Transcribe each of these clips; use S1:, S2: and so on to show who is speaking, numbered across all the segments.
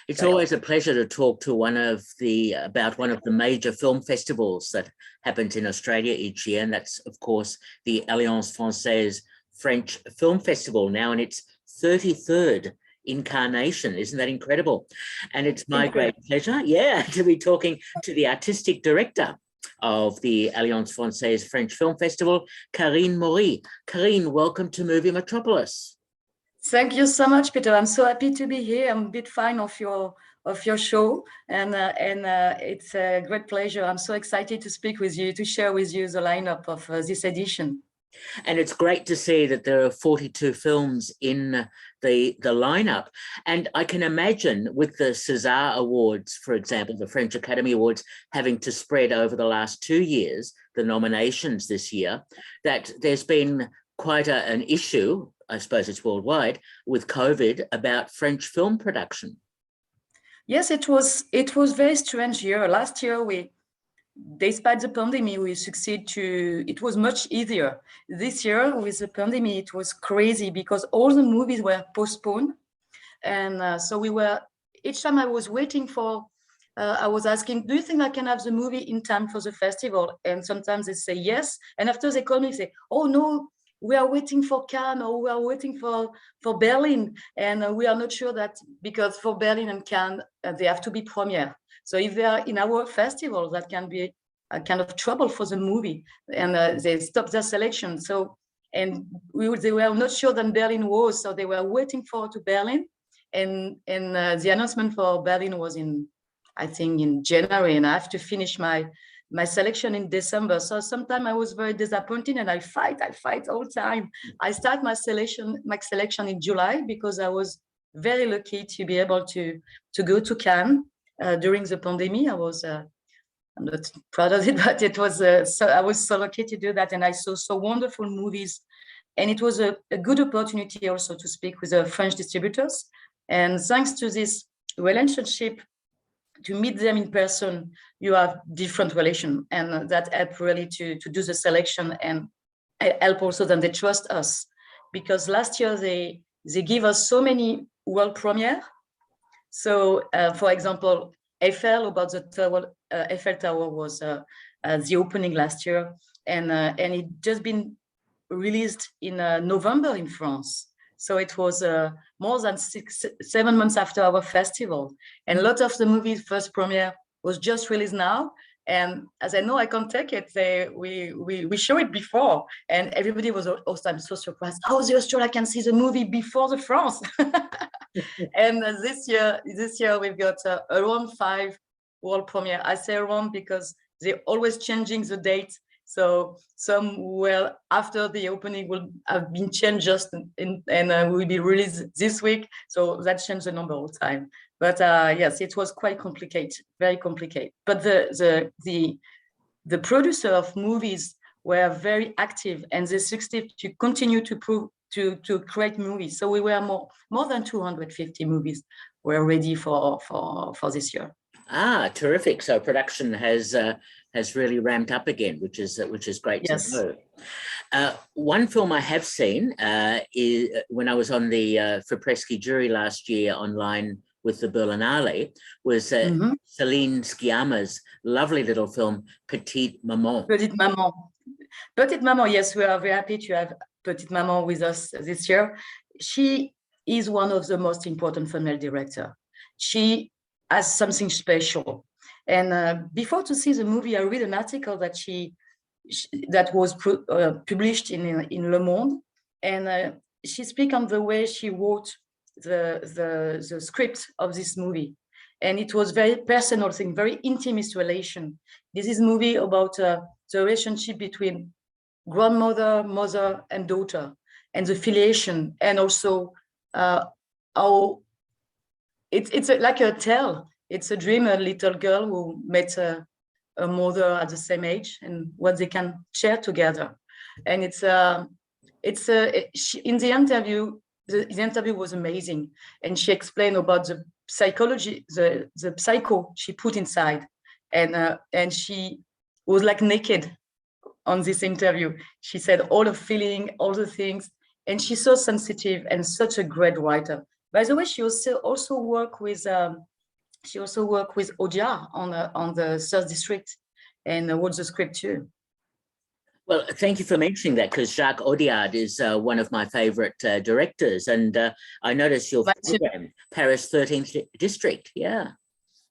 S1: It's always a pleasure to talk to about one of the major film festivals that happens in Australia each year, and that's, of course, the Alliance Francaise French Film Festival, now in its 33rd incarnation. Isn't that incredible? And it's my great pleasure, to be talking to the artistic director of the Alliance Francaise French Film Festival, Karine Mauris. Karine, welcome to Movie Metropolis.
S2: Thank you so much, Peter. I'm so happy to be here. I'm a big fan of your show, and it's a great pleasure. I'm so excited to speak with you, to share with you the lineup of this edition.
S1: And it's great to see that there are 42 films in the lineup. And I can imagine with the César Awards, for example, the French Academy Awards, having to spread over the last 2 years, the nominations this year, that there's been quite an issue, I suppose it's worldwide, with COVID about French film production.
S2: Yes, it was very strange year. Last year, despite the pandemic, we succeeded it was much easier. This year with the pandemic, it was crazy because all the movies were postponed. And so each time I was waiting I was asking, do you think I can have the movie in time for the festival? And sometimes they say yes. And after they call me, they say, oh no, we are waiting for Cannes, or we are waiting for Berlin. And we are not sure that, because for Berlin and Cannes, they have to be premiere. So if they are in our festival, that can be a kind of trouble for the movie, and they stop their selection. So, and they were not sure that Berlin was, so they were waiting to Berlin, and the announcement for Berlin was I think in January, and I have to finish my selection in December. So sometimes I was very disappointed, and I fight all the time. I start my selection in July because I was very lucky to be able to go to Cannes. During the pandemic, I'm not proud of it, but it was I was so lucky to do that, and I saw so wonderful movies, and it was a good opportunity also to speak with the French distributors. And thanks to this relationship, to meet them in person, you have different relation, and that help really to do the selection, and help also that they trust us, because last year they give us so many world premiere. So, for example, Eiffel Tower was the opening last year, and it just been released in November in France. So it was more than 7 months after our festival, and a lot of the movie's first premiere was just released now. And as I know I can't take it, we show it before, and everybody was also so surprised. Oh, the Australia can see the movie before the France. And this year we've got around 5 world premiere. I say around because they're always changing the date. So some after the opening will have been changed just and will be released this week. So that changed the number all the time. But yes, it was quite complicated, very complicated. But the producer of movies were very active, and they succeeded to continue to create movies. So we were more than 250 movies were ready for this year.
S1: Ah, terrific! So production has really ramped up again, which is great to know. One film I have seen is when I was on the Fripreschi jury last year online with the Berlinale, was Celine Sciamma's lovely little film Petite Maman.
S2: Petite Maman. Yes, we are very happy to have Petite Maman with us this year. She is one of the most important female directors. She has something special. And before to see the movie, I read an article that was published in Le Monde, and she speaks on the way she wrote the script of this movie, and it was very personal thing, very intimate relation. This is a movie about the relationship between grandmother, mother, and daughter, and the filiation, and also how it's like a tale. It's a dream, a little girl who met a mother at the same age, and what they can share together. And in the interview, the interview was amazing, and she explained about the psychology, the psycho she put inside, and she was like naked on this interview. She said all the feeling, all the things, and she's so sensitive and such a great writer. By the way, she also worked with She also worked with Audiard on the third district and wrote the script too.
S1: Well, thank you for mentioning that, because Jacques Audiard is one of my favorite directors, and I noticed your program, Paris 13th District. Yeah.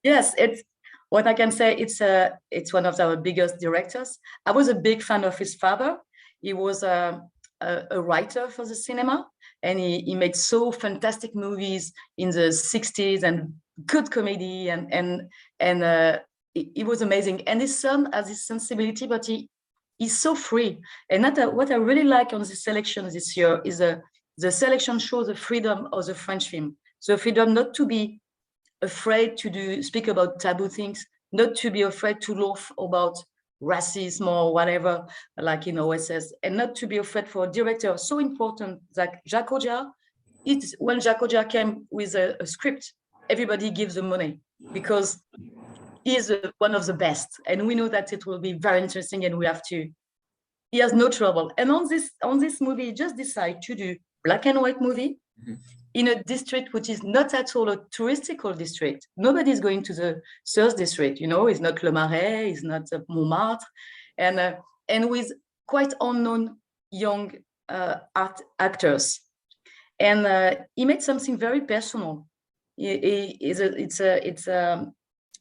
S2: Yes, it's what I can say. It's one of our biggest directors. I was a big fan of his father. He was a writer for the cinema, and he made so fantastic movies in the 60s and good comedy, and he was amazing. And his son has his sensibility, but he's so free. And what I really like on the selection this year is the selection shows the freedom of the French film. So freedom not to be afraid to speak about taboo things, not to be afraid to laugh about racism or whatever, like in OSS, and not to be afraid for a director so important like Jacques Audiard. When Jacques Audiard came with a script, everybody gives the money because he is one of the best, and we know that it will be very interesting, and he has no trouble. And on this movie, he just decided to do black and white movie in a district which is not at all a touristical district. Nobody's going to the third district, it's not Le Marais, it's not Montmartre, and with quite unknown young actors. And he made something very personal.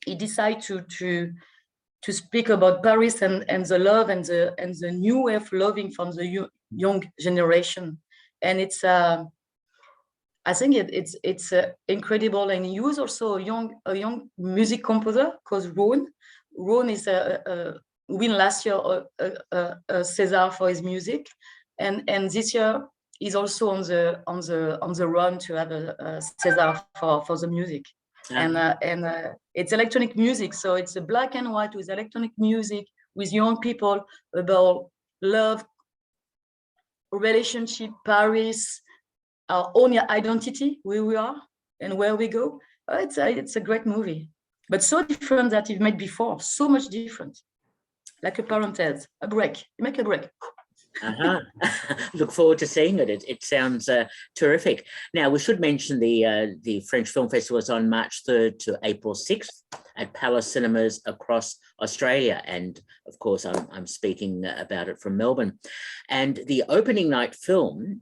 S2: He decided to speak about Paris and the love and the new way of loving from the young generation. And I think it's incredible. And he was also a young music composer called Rone. Rone is win last year a Cesar for his music, and this year he's also on the run to have a Cesar for the music. Yeah. And it's electronic music, so it's a black and white with electronic music with young people about love, relationship, Paris, our own identity, where we are and where we go. It's a great movie, but so different that you've made before, so much different. Like a parenthesis, a break. You make a break.
S1: Look forward to seeing it. It sounds terrific. Now, we should mention the French Film Festival is on March 3rd to April 6th at Palace Cinemas across Australia. And of course, I'm speaking about it from Melbourne. And the opening night film,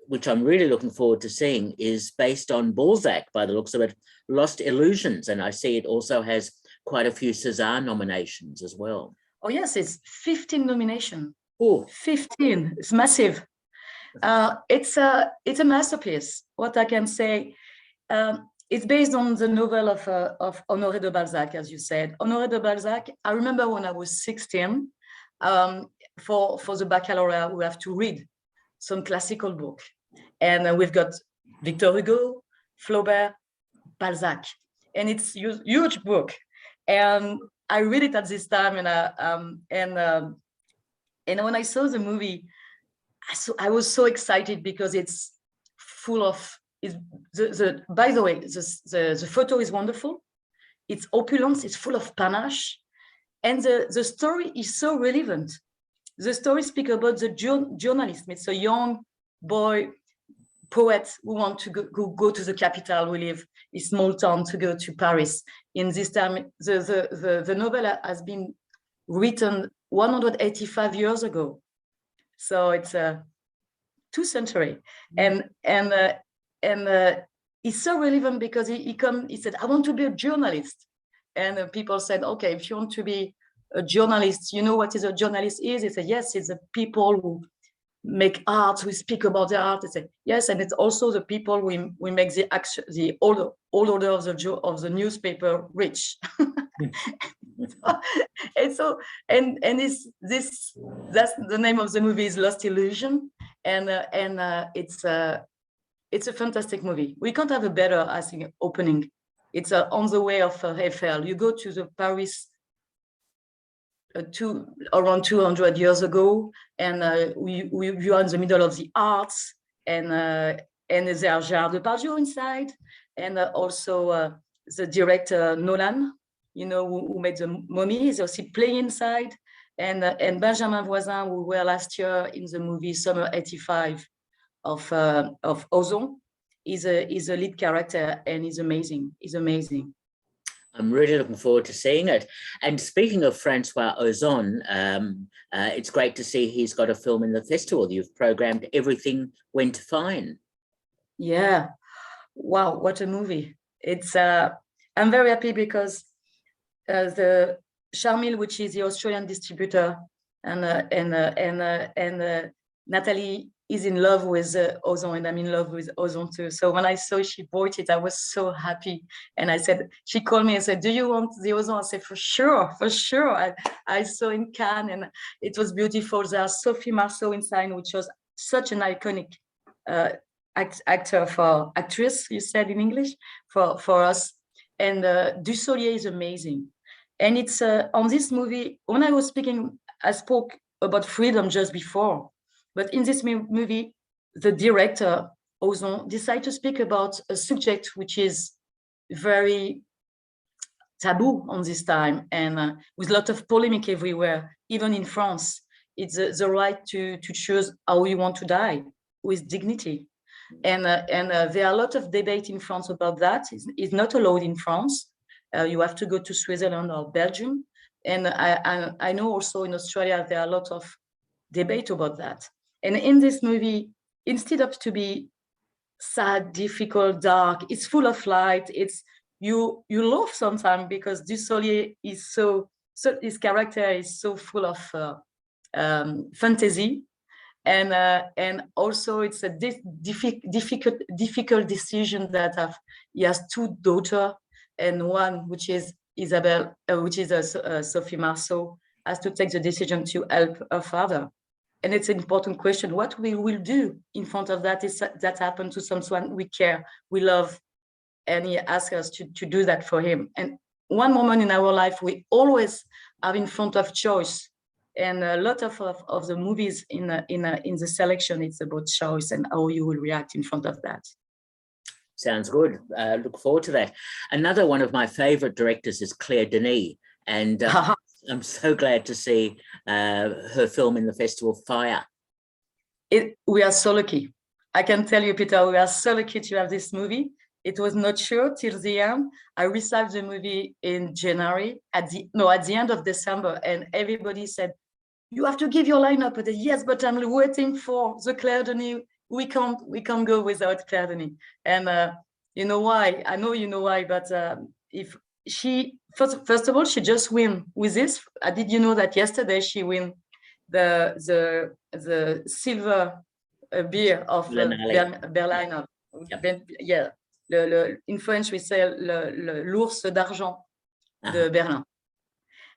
S1: which I'm really looking forward to seeing, is based on Balzac, by the looks of it, Lost Illusions. And I see it also has quite a few César nominations as well.
S2: Oh, yes, it's 15 nominations.
S1: Oh,
S2: 15, it's massive. It's a masterpiece. What I can say, it's based on the novel of Honoré de Balzac, as you said. Honoré de Balzac, I remember when I was 16, for the baccalaureate, we have to read some classical book. And we've got Victor Hugo, Flaubert, Balzac. And it's a huge book. And I read it at this time, and when I saw the movie, I was so excited because it's full of. By the way, the photo is wonderful. It's opulence. It's full of panache, and the story is so relevant. The story speaks about the journalism. It's a young boy poet who wants to go to the capital. We live in a small town to go to Paris. In this time, the novel has been written 185 years ago, so it's 2 centuries, and it's so relevant because he said, I want to be a journalist, and people said, okay, if you want to be a journalist, you know what is a journalist is? He said, yes, it's the people who make art, we speak about the art. He said, yes, and it's also the people we make the order of the newspaper rich. That's the name of the movie is Lost Illusion, and it's a fantastic movie. We can't have a better, I think, opening. It's on the way of Eiffel. You go to the Paris around 200 years ago, and you are in the middle of the arts, and there are Gérard Depardieu inside, and also the director Nolan, who made the Mummy, is also playing inside, and Benjamin Voisin, who were last year in the movie Summer '85 of Ozon, is a lead character, and he's amazing. He's amazing.
S1: I'm really looking forward to seeing it. And speaking of Francois Ozon, it's great to see he's got a film in the festival. You've programmed Everything Went Fine.
S2: Yeah, wow, what a movie. It's I'm very happy because the Charmil, which is the Australian distributor, and Natalie is in love with Ozon, and I'm in love with Ozon too. So when I saw she bought it, I was so happy. And I said, she called me and said, "Do you want the Ozon?" I said, for sure, for sure. I saw in Cannes, and it was beautiful. There's Sophie Marceau inside, which was such an iconic actress, you said in English, for us. And Dussolier is amazing. And it's on this movie, when I was speaking, I spoke about freedom just before. But in this movie, the director, Ozon, decided to speak about a subject which is very taboo on this time, and with a lot of polemic everywhere, even in France. It's the right to choose how you want to die with dignity. And there are a lot of debate in France about that. It's not allowed in France. You have to go to Switzerland or Belgium. And I know also in Australia, there are a lot of debate about that. And in this movie, instead of to be sad, difficult, dark, it's full of light. It's you laugh sometimes because Dussolier is so his character is so full of fantasy. And also it's a difficult decision that he has two daughters, and one which is Isabelle, which is Sophie Marceau, has to take the decision to help her father. And it's an important question: what we will do in front of that is that happened to someone we care, we love, and he asks us to do that for him. And one moment in our life, we always are in front of choice. And a lot of the movies in the selection, it's about choice and how you will react in front of that.
S1: Sounds good. Look forward to that. Another one of my favorite directors is Claire Denis, and I'm so glad to see her film in the festival, Fire.
S2: We are so lucky. I can tell you, Peter, we are so lucky to have this movie. It was not sure till the end. I received the movie in January, at the end of December, and everybody said, "You have to give your lineup." I said, "Yes, but I'm waiting for the Claire Denis. We can't go without Claire Denis." And you know why? I know you know why, but if she first of all, she just win with this. Did you know that yesterday she win the silver beer of Berliner? Yep. Yeah, in French we say l'ours d'argent de Berlin,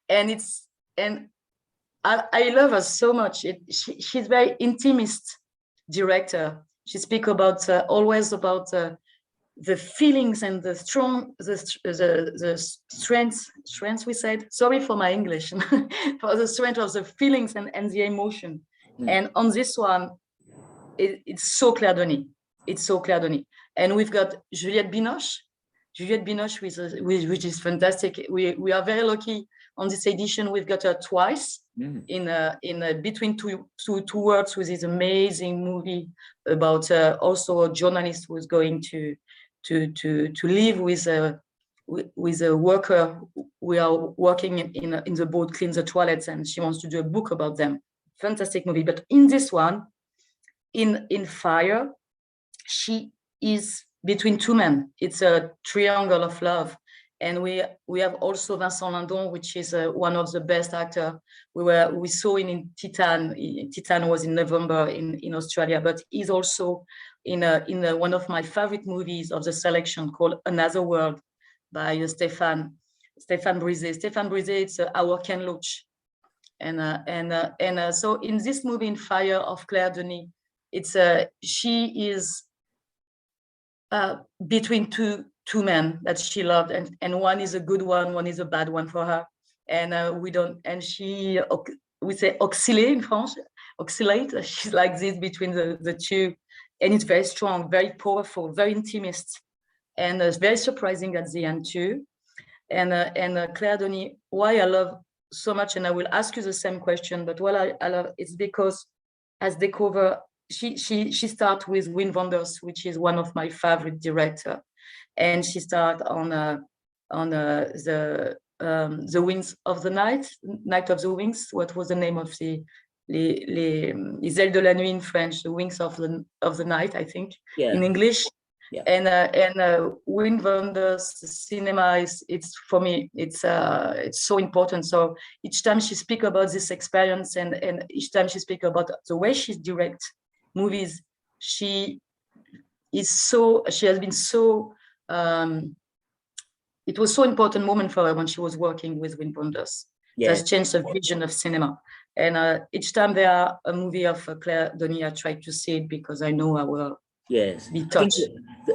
S2: and I love her so much. She's very intimist director. She speaks about always about the feelings and the strengths we said. Sorry for my English. For the strength of the feelings and the emotion. And on this one, it's so Claire Denis. It's so Claire Denis. And we've got Juliette Binoche, which is fantastic. We are very lucky. On this edition, we've got her twice in Between Two Words, with this amazing movie about also a journalist who's going to live with a worker. We are working in the boat, clean the toilets, and she wants to do a book about them. Fantastic movie. But in this one, in Fire, she is between two men. It's a triangle of love. And we have also Vincent Lindon, which is one of the best actors. We saw him in Titan. Titan was in November in Australia, but he's also in one of my favorite movies of the selection called Another World by Stéphane Brisé. Stéphane Brisé, it's our Ken Loach. And so in this movie, in Fire of Claire Denis, it's she is between two men that she loved, and one is a good one is a bad one for her, and we say oscillate in French, oscillate. She's like this between the two, and it's very strong, very powerful, very intimist, and it's very surprising at the end too. And Claire Denis, why I love so much, and I will ask you the same question, but what I love, it's because as they cover, she starts with Wim Wenders, which is one of my favorite director. And she started on the Wings of the Night, Night of the Wings. What was the name of les ailes de la nuit in French, the wings of the night, I think, in English.
S1: Yeah.
S2: And Wim Wenders cinema it's for me, it's so important. So each time she speaks about this experience, and each time she speaks about the way she directs movies, she has been so it was so important moment for her when she was working with Wim Wenders. It has changed the vision of cinema. And each time there are a movie of Claire Denis, I try to see it because I know I will be touched.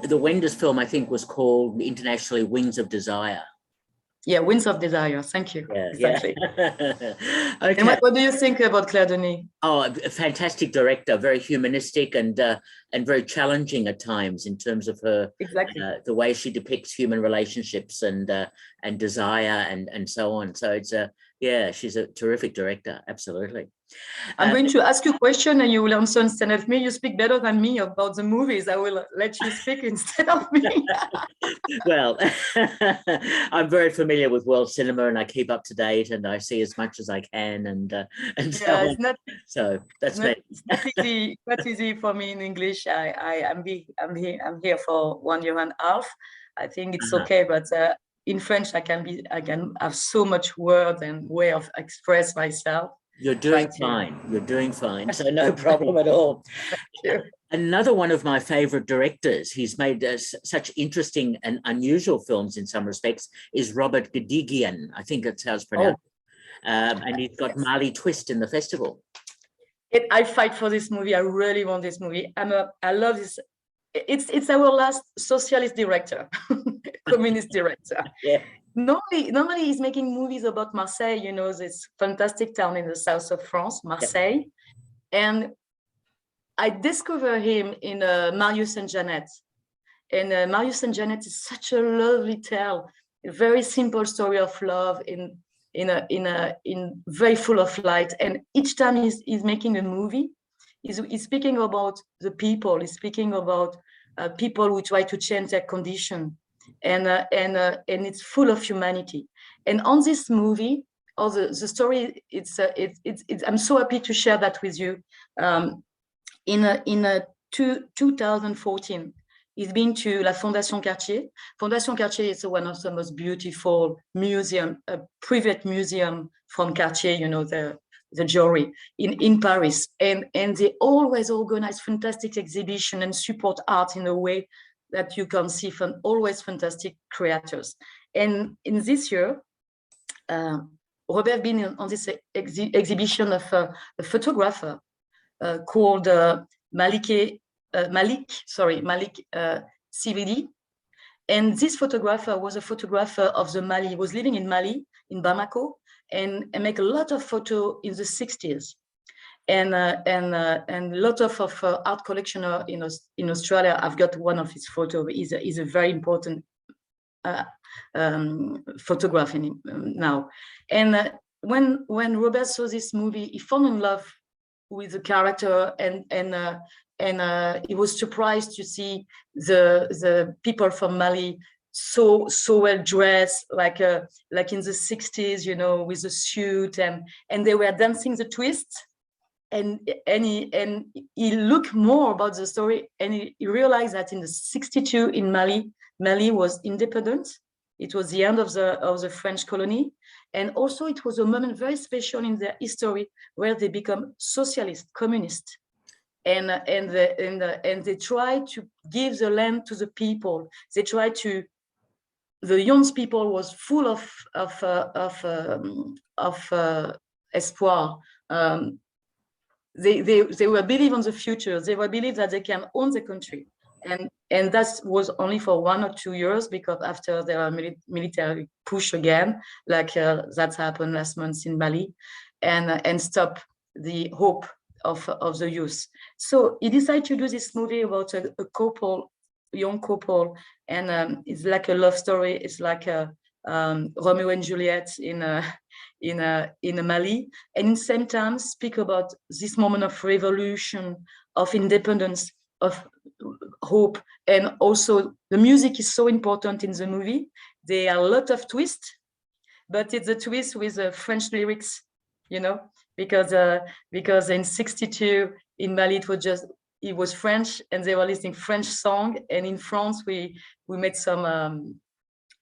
S1: The Wenders film, I think, was called internationally Wings of Desire.
S2: Yeah, Wings of Desire. Thank you.
S1: Yeah,
S2: exactly.
S1: Okay.
S2: And what do you think about Claire Denis?
S1: Oh, a fantastic director, very humanistic and very challenging at times in terms of her the way she depicts human relationships and desire and so on. So it's she's a terrific director, absolutely.
S2: I'm going to ask you a question and you will answer instead of me. You speak better than me about the movies. I will let you speak instead of me.
S1: Well, I'm very familiar with world cinema and I keep up to date and I see as much as I can and so on. So that's me.
S2: It's not easy for me in English. I'm here for 1 year and a half. I think it's okay, but in French I can have so much word and way of express myself.
S1: You're doing fine. You're doing fine. So no problem at all. Another one of my favorite directors, he's made such interesting and unusual films in some respects, is Robert Gadigian. I think that's how it's pronounced. And he's got Mali Twist in the festival.
S2: I fight for this movie. I really want this movie. I love this. It's our last socialist director, communist director.
S1: Yeah.
S2: Normally he's making movies about Marseille, you know, this fantastic town in the south of France, Marseille. Yeah. And I discovered him in Marius and Jeannette. And Marius and Jeannette is such a lovely tale, a very simple story of love in very full of light. And each time he's making a movie, he's speaking about the people. He's speaking about people who try to change their condition. And it's full of humanity. And on this movie, or the story, it's I'm so happy to share that with you. In 2014, he's been to La Fondation Cartier. Fondation Cartier is one of the most beautiful museum, a private museum from Cartier, you know, the jewelry in Paris. And they always organize fantastic exhibition and support art in a way that you can see from always fantastic creators. And in this year, Robert been on this exhibition of a photographer called Malik Sividi. And this photographer was a photographer of the Mali. He was living in Mali, in Bamako, and make a lot of photo in the 60s. And a lot of art collectioner in Australia. I've got one of his photos. He's a very important photographer now. And when Robert saw this movie, he fell in love with the character, and he was surprised to see the people from Mali so well dressed, like in the 60s, you know, with a suit, and they were dancing the twist. And he looked more about the story, and he realized that in the 62 in Mali was independent. It was the end of the French colony, and also it was a moment very special in their history where they become socialist, communist, and they try to give the land to the people. They try to. The young people was full of espoir. They were believe on the future. They were believe that they can own the country, and that was only for 1 or 2 years, because after there are military push again, like that happened last month in Mali, and stop the hope of the youth. So he decided to do this movie about a couple, young couple, and it's like a love story. It's like a Romeo and Juliet in Mali, and in the same time speak about this moment of revolution, of independence, of hope. And also the music is so important in the movie, There are a lot of twists, but it's a twist with French lyrics, you know, because in '62 in Mali it was French, and they were listening French song, and in France we made some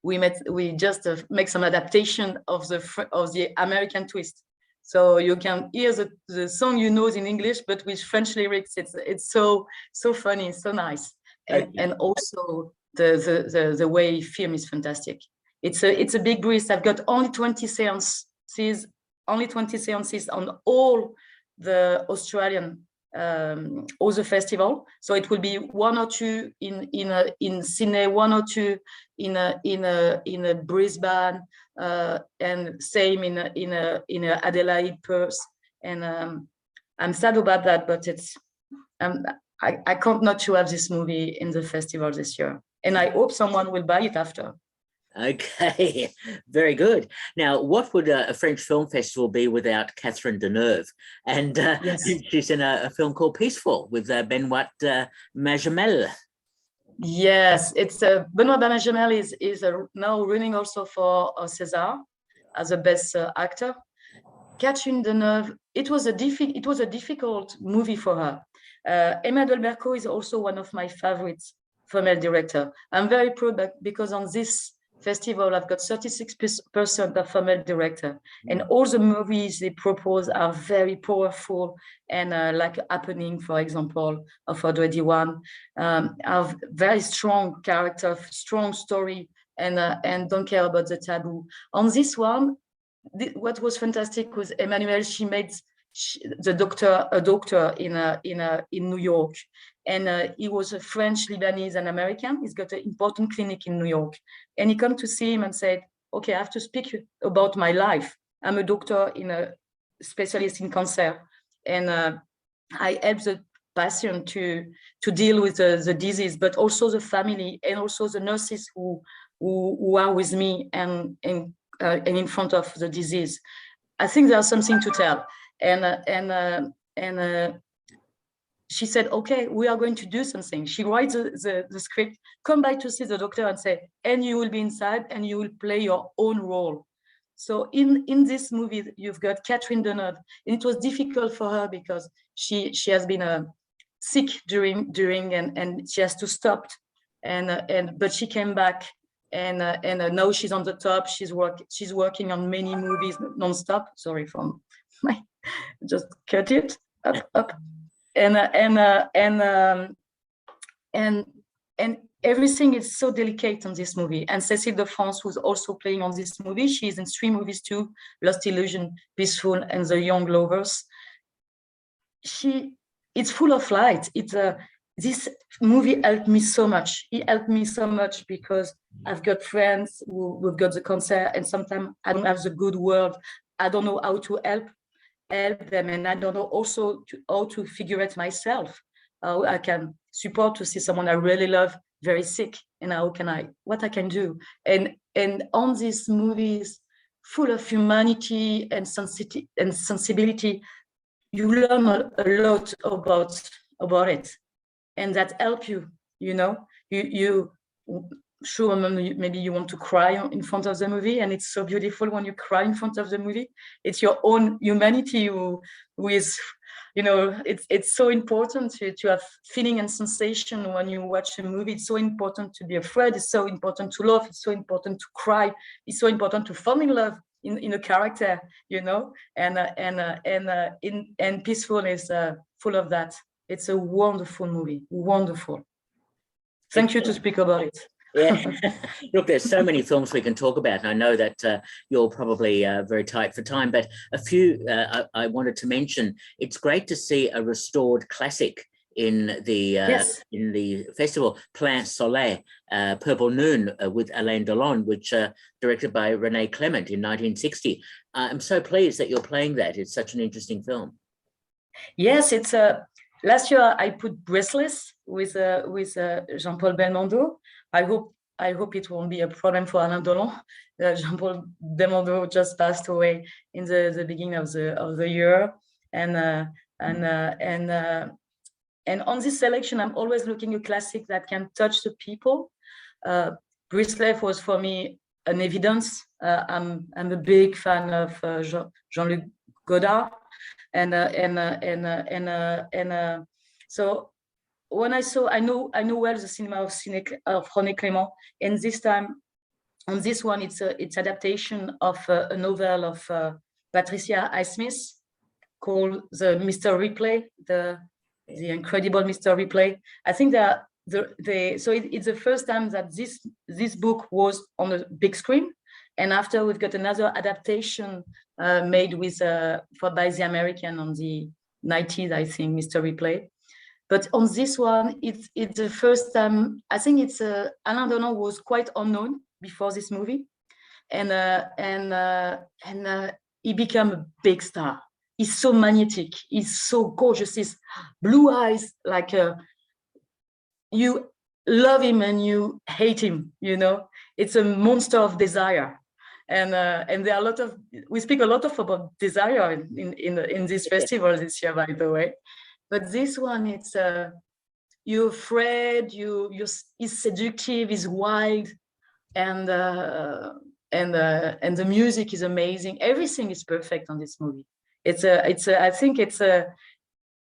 S2: we just make some adaptation of the American twist. So you can hear the song you know in English, but with French lyrics. It's so funny, so nice, and also the way film is fantastic. It's a big breeze. I've got only 20 seances on all the Australian other festival. So it will be 1 or 2 in Sydney, 1 or 2 in Brisbane, and same in Adelaide, Perth. And I'm sad about that, but it's I can't not to have this movie in the festival this year, and I hope someone will buy it after.
S1: Okay, very good. Now, what would a French film festival be without Catherine Deneuve? And
S2: Yes.
S1: she's in a film called Peaceful with Benoit Magimel.
S2: Yes, it's Benoit Magimel is now running also for César as a best actor. Catherine Deneuve, it was a difficult movie for her. Emma Delberco is also one of my favorite female director. I'm very proud because on this festival I've got 36% of female director, and all the movies they propose are very powerful and like Happening, for example, of Audrey Diwan, have very strong character, strong story, and don't care about the taboo. On this one, what was fantastic was Emmanuel. She made a doctor in New York, and he was a French, Lebanese, and American. He's got an important clinic in New York, and he come to see him and said, "Okay, I have to speak about my life. I'm a doctor a specialist in cancer, and I help the patient to deal with the disease, but also the family and also the nurses who are with me and in front of the disease. I think there's something to tell." And she said, "Okay, we are going to do something." She writes the script, come by to see the doctor and say, "And you will be inside and you will play your own role." So in this movie, you've got Catherine Deneuve, and it was difficult for her because she has been sick during and she has to stop, but she came back, and now she's on the top. She's working on many movies non-stop. Sorry for my just cut it up. And everything is so delicate on this movie. And Cécile de France, who's also playing on this movie, she's in 3 movies too: Lost Illusion, Peaceful, and The Young Lovers. It's full of light. This movie helped me so much. It helped me so much because I've got friends who've got the cancer, and sometimes I don't have the good word. I don't know how to help them, and I don't know also how to figure it myself, how I can support to see someone I really love very sick, and what I can do. And on these movies full of humanity and sensibility, you learn a lot about it, and that help you. You sure, maybe you want to cry in front of the movie, and it's so beautiful when you cry in front of the movie. It's your own humanity who is, it's so important to have feeling and sensation when you watch a movie. It's so important to be afraid. It's so important to love. It's so important to cry. It's so important to fall in love in a character, and Peaceful is full of that. It's a wonderful movie, wonderful. Thank you to speak about it.
S1: Yeah, look, there's so many films we can talk about, and I know that you're probably very tight for time, but a few I wanted to mention. It's great to see a restored classic in the festival, Plein Soleil, Purple Noon, with Alain Delon, which directed by Rene Clement in 1960. I'm so pleased that you're playing that. It's such an interesting film.
S2: Yes, it's last year I put Breathless with Jean-Paul Belmondo. I hope it won't be a problem for Alain Delon. Jean-Paul Belmondo just passed away in the beginning of the year, and on this selection, I'm always looking a classic that can touch the people. Breathless was for me an evidence. I'm a big fan of Jean-Luc Godard, so when I saw, I know well the cinema of Rene Clement, and this time on this one, it's adaptation of a novel of Patricia Highsmith called the Mr. Replay, the incredible Mr. Replay. I think that it's the first time that this book was on a big screen, and after we've got another adaptation made with by the American on the 90s, I think, Mr. Replay. But on this one, it's the first time. I think it's Alain Delon was quite unknown before this movie, and he became a big star. He's so magnetic. He's so gorgeous. His blue eyes, like you love him and you hate him. You know, it's a monster of desire, and there are a lot of, we speak a lot about desire in this festival this year, by the way. But this one, it's you're afraid, he's seductive, he's wild, and the music is amazing. Everything is perfect on this movie. I think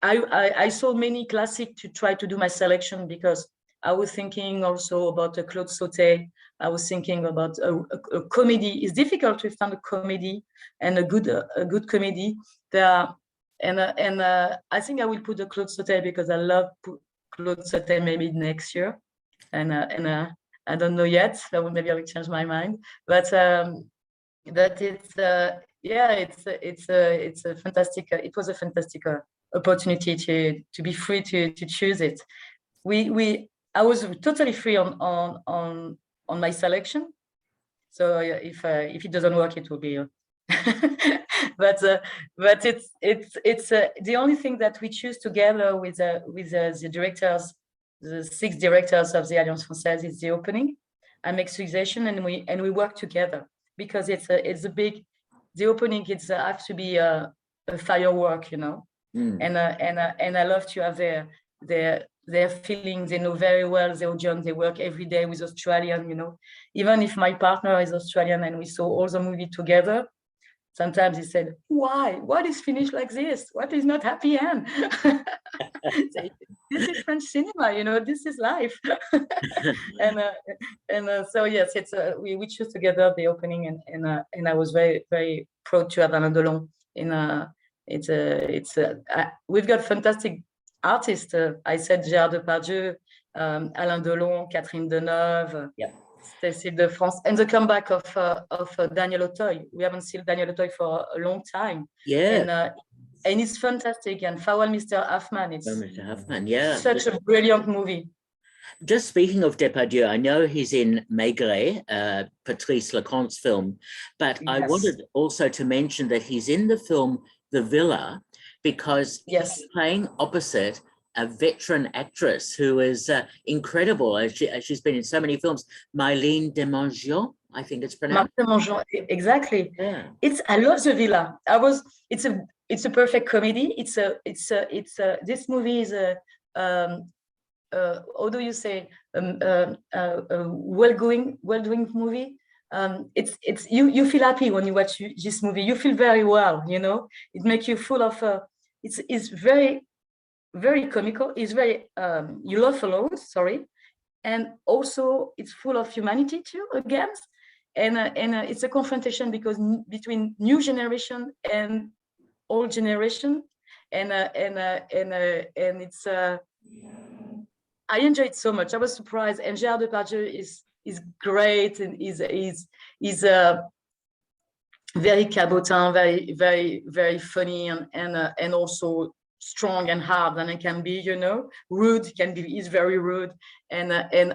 S2: I saw many classics to try to do my selection, because I was thinking also about a Claude Sautet. I was thinking about a comedy. It's difficult to find a comedy and a good comedy. And I think I will put the Claude Sautet because I love Claude Sautet maybe next year, and I don't know yet. So maybe I will change my mind. But it's it's a fantastic. It was a fantastic opportunity to be free to choose it. I was totally free on my selection. So if it doesn't work, it will be. but it's the only thing that we choose together with the directors, the 6 directors of the Alliance Française, is the opening. I make suggestion and we work together, because it's a big, the opening, it's have to be a firework, you know. And I love to have their feelings. They know very well the audience. They work every day with Australian, you know. Even if my partner is Australian and we saw all the movie together, sometimes he said, "Why? What is finished like this? What is not happy end?" This is French cinema, you know. This is life. So yes, it's we choose together the opening, and I was very, very proud to have Alain Delon. We've got fantastic artists. I said Gérard Depardieu, Alain Delon, Catherine Deneuve. Cécile de France, and the comeback of Daniel Auteuil. We haven't seen Daniel Auteuil for a long time.
S1: Yeah.
S2: And it's fantastic. And Farewell, Mr. Hoffman. It's
S1: Mr. Hoffman, yeah.
S2: Such a brilliant movie.
S1: Just speaking of Depardieu, I know he's in Maigret, Patrice Lecomte's film, but yes. I wanted also to mention that he's in the film The Villa, because
S2: yes.
S1: he's playing opposite a veteran actress who is incredible. She's been in so many films. Mylène Demangeon, I think it's pronounced.
S2: Exactly.
S1: Yeah.
S2: I love The Villa. It's a perfect comedy. This movie is how do you say, well-doing movie. You feel happy when you watch this movie. You feel very well, you know. It makes you full of. It's very, very comical. It's very you laugh a lot. Sorry, and also it's full of humanity too. Again, and it's a confrontation between new generation and old generation, and it's. I enjoyed it so much. I was surprised, and Gérard Depardieu is great, and is very cabotin, very, very, very funny, and also strong and hard than it can be, you know. Rude is very rude, and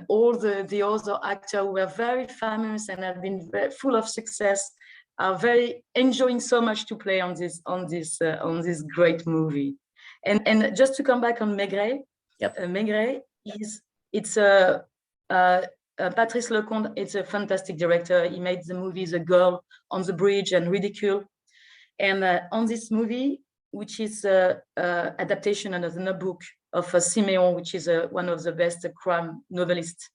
S2: all the other actors who are very famous and have been very full of success are very enjoying so much to play on this great movie. And just to come back on Maigret, Maigret it's Patrice Lecomte. It's a fantastic director. He made the movie The Girl on the Bridge and Ridicule, and on this movie, which is adaptation of the book of Siméon, which is one of the best crime novelist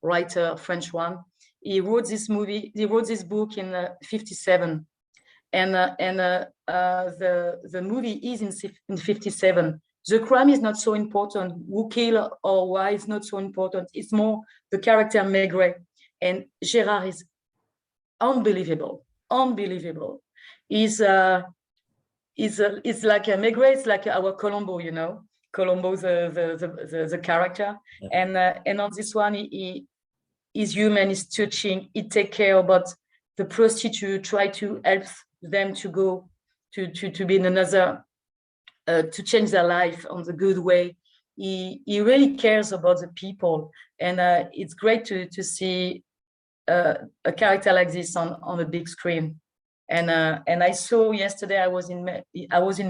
S2: writer, French one. He wrote this movie. He wrote this book in 57, and the movie is in 57. The crime is not so important. Who killed or why is not so important. It's more the character Maigret, and Gérard is unbelievable, unbelievable. Is like a Maigret. It's like our Colombo, you know. Colombo, the character, yeah. And on this one, he is human, is touching. He take care about the prostitute, try to help them to go to be in another, to change their life on the good way. He really cares about the people, and it's great to see a character like this on a big screen. And I saw yesterday, I was in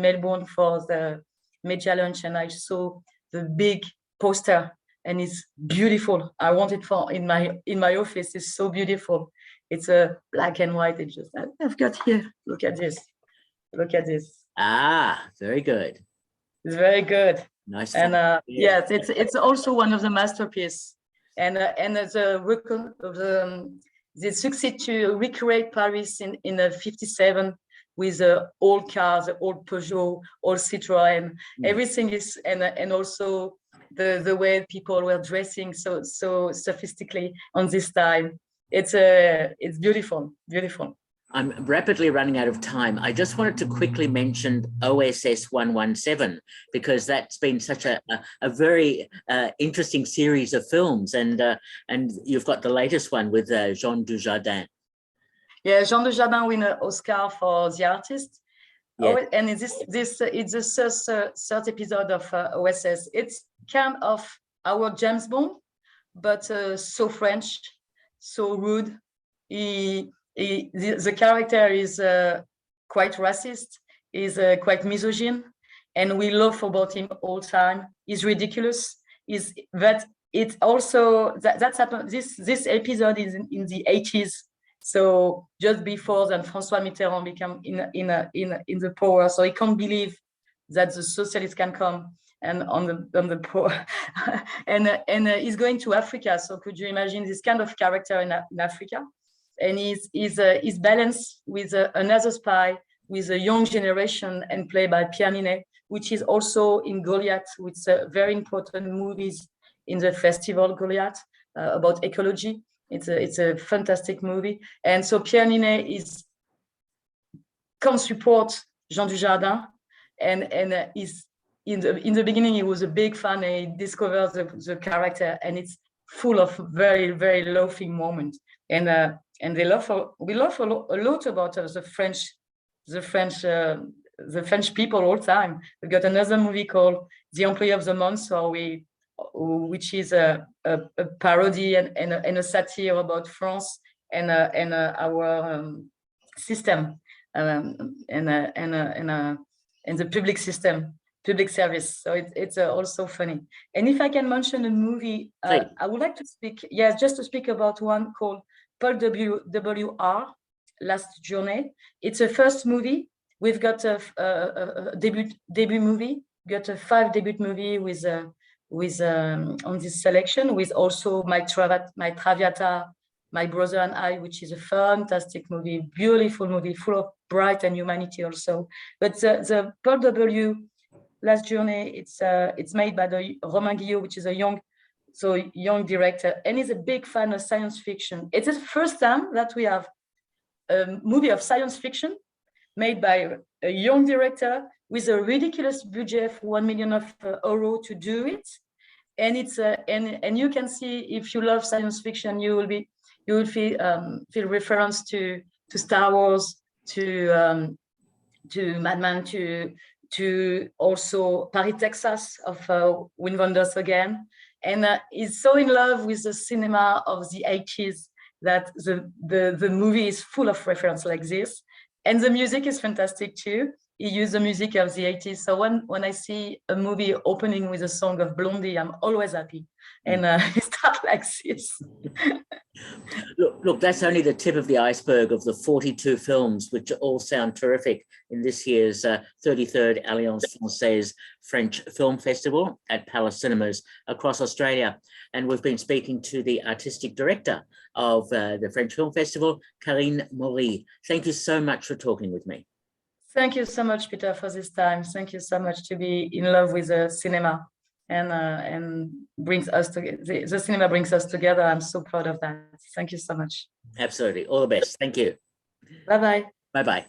S2: Melbourne for the media launch, and I saw the big poster, and it's beautiful. I want it for in my office. It's so beautiful. It's a black and white. It's just, I've got here. Look at this. Look at this.
S1: Ah, very good.
S2: It's very good.
S1: Nice.
S2: And yes, it's also one of the masterpieces. And they succeed to recreate Paris in 57 with old cars, old Peugeot, old Citroën. Everything is, and also the way people were dressing so sophisticatedly on this time. It's beautiful, beautiful.
S1: I'm rapidly running out of time. I just wanted to quickly mention OSS 117, because that's been such a very interesting series of films, and you've got the latest one with Jean Dujardin.
S2: Yeah, Jean Dujardin won an Oscar for The Artist. Yeah. Oh, and it's the third episode of OSS. It's kind of our James Bond, but so French, so rude. The character is quite racist, is quite misogyn, and we laugh about him all the time. He's ridiculous. It also that's happened. This episode is in the 80s, so just before then François Mitterrand became in the power. So he can't believe that the socialists can come and on the power, and he's going to Africa. So could you imagine this kind of character in Africa? And he's balanced with another spy with a young generation and played by Pierre Ninet, which is also in Goliath, with very important movies in the festival Goliath about ecology. It's a fantastic movie. And so Pierre Ninet can support Jean Dujardin, and is in the beginning he was a big fan, and he discovers the character, and it's full of very, very laughing moments. And we laugh a lot about the French people all the time. We've got another movie called The Employee of the Month, which is a parody and a satire about France and our system and the public system, public service. So it's also funny. And if I can mention a movie, I would like to speak. Yes, just to speak about one called Paul W.R. Last Journey. It's a first movie. We've got a debut movie. Got a 5 debut movie with on this selection, with also My Traviata, My Brother and I, which is a fantastic movie, beautiful movie, full of bright and humanity also. But the Paul W. Last Journey, it's made by the Romain Guillot, which is a young director, and he's a big fan of science fiction. It's the first time that we have a movie of science fiction made by a young director with a ridiculous budget of €1 million to do it. And it's and you can see, if you love science fiction, you will feel reference to Star Wars, to Mad Men, to also Paris, Texas of Wim Wenders again. And he's so in love with the cinema of the 80s that the movie is full of reference like this. And the music is fantastic too. He used the music of the 80s. So when I see a movie opening with a song of Blondie, I'm always happy. And it starts like this.
S1: Look, that's only the tip of the iceberg of the 42 films, which all sound terrific in this year's 33rd Alliance Francaise French Film Festival at Palace Cinemas across Australia. And we've been speaking to the artistic director of the French Film Festival, Karine Mauris. Thank you so much for talking with me.
S2: Thank you so much, Peter, for this time. Thank you so much to be in love with the cinema and brings us together. The cinema brings us together. I'm so proud of that. Thank you so much.
S1: Absolutely. All the best. Thank you.
S2: Bye-bye.
S1: Bye-bye.